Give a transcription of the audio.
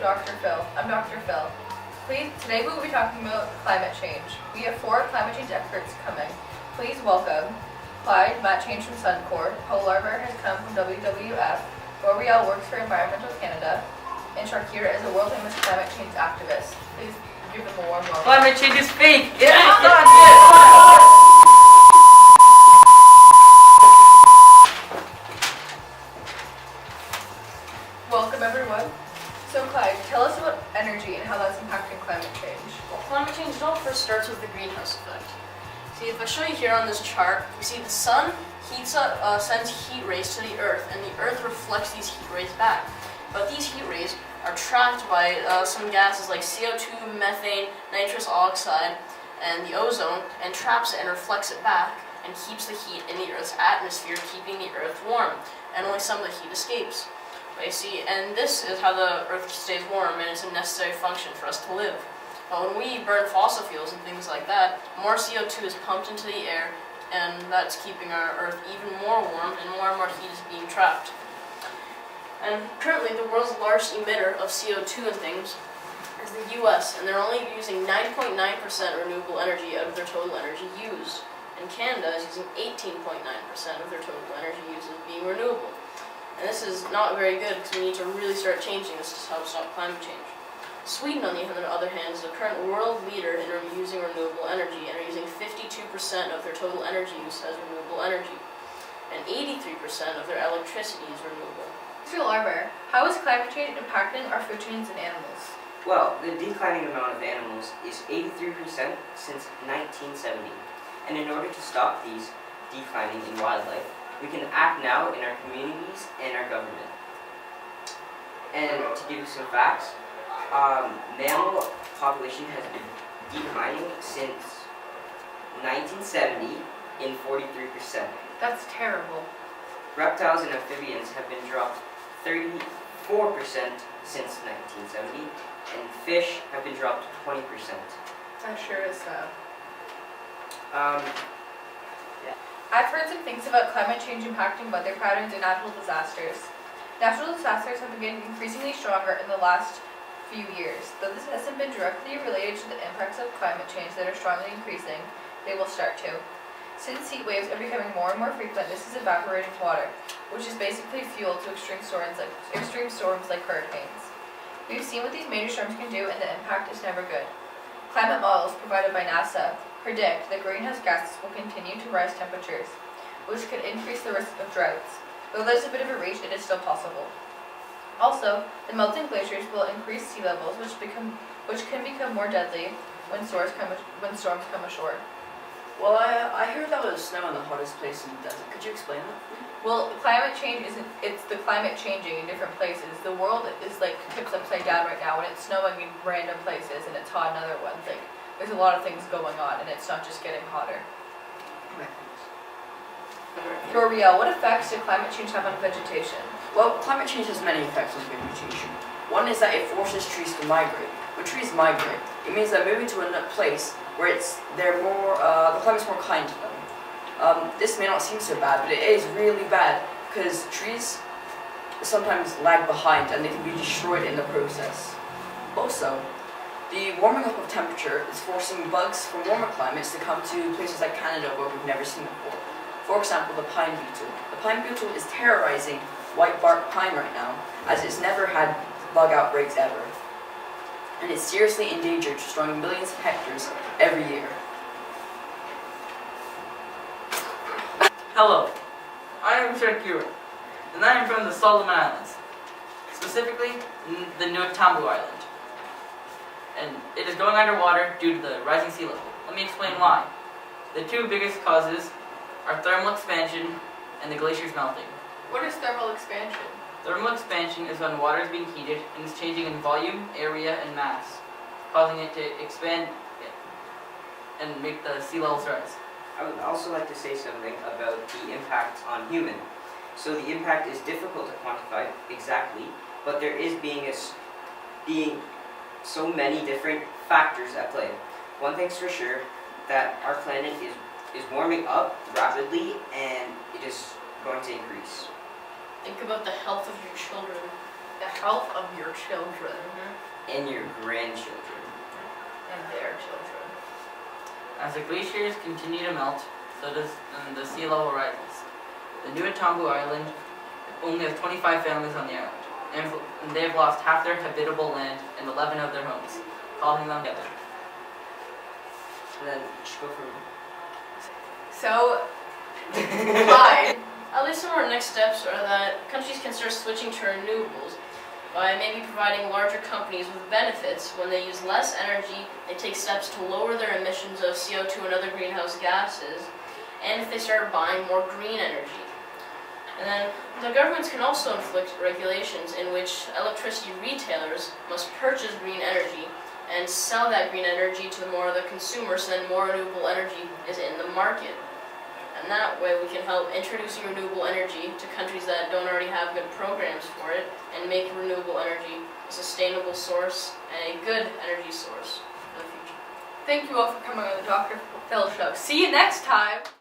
Dr. Phil. I'm Dr. Phil. Today we will be talking about climate change. We have 4 climate change experts coming. Please welcome Clyde, Matt Change from Suncor, Paul Larver has come from WWF, L'Oreal works for Environmental Canada, and Shakira is a world famous climate change activist. Please give them a warm welcome. Climate change is fake! Welcome everyone. So Clyde, tell us about energy and how that's impacting climate change. Well, climate change first starts with the greenhouse effect. See, if I show you here on this chart, you see the sun heats up, sends heat rays to the earth, and the earth reflects these heat rays back. But these heat rays are trapped by some gases like CO2, methane, nitrous oxide, and the ozone, and traps it and reflects it back and keeps the heat in the Earth's atmosphere, keeping the Earth warm, and only some of the heat escapes. But you see, and this is how the Earth stays warm, and it's a necessary function for us to live. But when we burn fossil fuels and things like that, more CO2 is pumped into the air, and that's keeping our Earth even more warm, and more heat is being trapped. And currently, the world's largest emitter of CO2 and things is the US, and they're only using 9.9% renewable energy out of their total energy used. And Canada is using 18.9% of their total energy used as being renewable. And this is not very good because we need to really start changing this to help stop climate change. Sweden, on the other hand, is the current world leader in using renewable energy and are using 52% of their total energy use as renewable energy. And 83% of their electricity is renewable. Mr. Larver, how is climate change impacting our food chains and animals? Well, the declining amount of animals is 83% since 1970. And in order to stop these declining in wildlife, we can act now in our communities and our government. And to give you some facts, mammal population has been declining since 1970 in 43%. That's terrible. Reptiles and amphibians have been dropped 34% since 1970, and fish have been dropped 20%. That sure is sad. Yeah. I've heard some things about climate change impacting weather patterns and natural disasters. Natural disasters have been getting increasingly stronger in the last few years. Though this hasn't been directly related to the impacts of climate change that are strongly increasing, they will start to. Since heat waves are becoming more and more frequent, this is evaporating water, which is basically fuel to extreme storms like hurricanes. We've seen what these major storms can do, and the impact is never good. Climate models provided by NASA predict that greenhouse gases will continue to rise temperatures, which could increase the risk of droughts. Though there's a bit of a reach, it is still possible. Also, the melting glaciers will increase sea levels, which can become more deadly when storms come ashore. Well, I heard that was snow in the hottest place in the desert. Could you explain that? Well, climate change it's the climate changing in different places. The world is like tips upside down right now, and it's snowing in random places and it's hot in other ones. Like, there's a lot of things going on, and it's not just getting hotter. L'Oreal, what effects does climate change have on vegetation? Well, climate change has many effects on vegetation. One is that it forces trees to migrate. When trees migrate, it means they're moving to a place where the climate's more kind to them. This may not seem so bad, but it is really bad because trees sometimes lag behind and they can be destroyed in the process. Also, the warming up of temperature is forcing bugs from warmer climates to come to places like Canada where we've never seen before. For example, the pine beetle. The pine beetle is terrorizing white bark pine right now, as it's never had bug outbreaks ever. And it's seriously endangered, destroying millions of hectares every year. Hello, I am Shakira, and I am from the Solomon Islands, specifically the New Tambu Island. And it is going underwater due to the rising sea level. Let me explain why. The 2 biggest causes are thermal expansion and the glaciers melting. What is thermal expansion? Thermal expansion is when water is being heated and is changing in volume, area, and mass, causing it to expand and make the sea levels rise. I would also like to say something about the impact on human. So the impact is difficult to quantify exactly, but there is being so many different factors at play. One thing's for sure, that our planet is warming up rapidly, and it is going to increase. Think about the health of your children. the health of your children. and your grandchildren. And their children. As the glaciers continue to melt, so does the sea level rises. The New Atambu Island only has 25 families on the island, and they have lost half their habitable land and 11 of their homes, causing them together. And then just go from. So, fine. At least some of our next steps are that countries can start switching to renewables by maybe providing larger companies with benefits. When they use less energy, they take steps to lower their emissions of CO2 and other greenhouse gases, and if they start buying more green energy. And then the governments can also inflict regulations in which electricity retailers must purchase green energy and sell that green energy to more of the consumers, so then more renewable energy is in the market. And that way we can help introducing renewable energy to countries that don't already have good programs for it, and make renewable energy a sustainable source and a good energy source for the future. Thank you all for coming on the Dr. Phil Show. See you next time.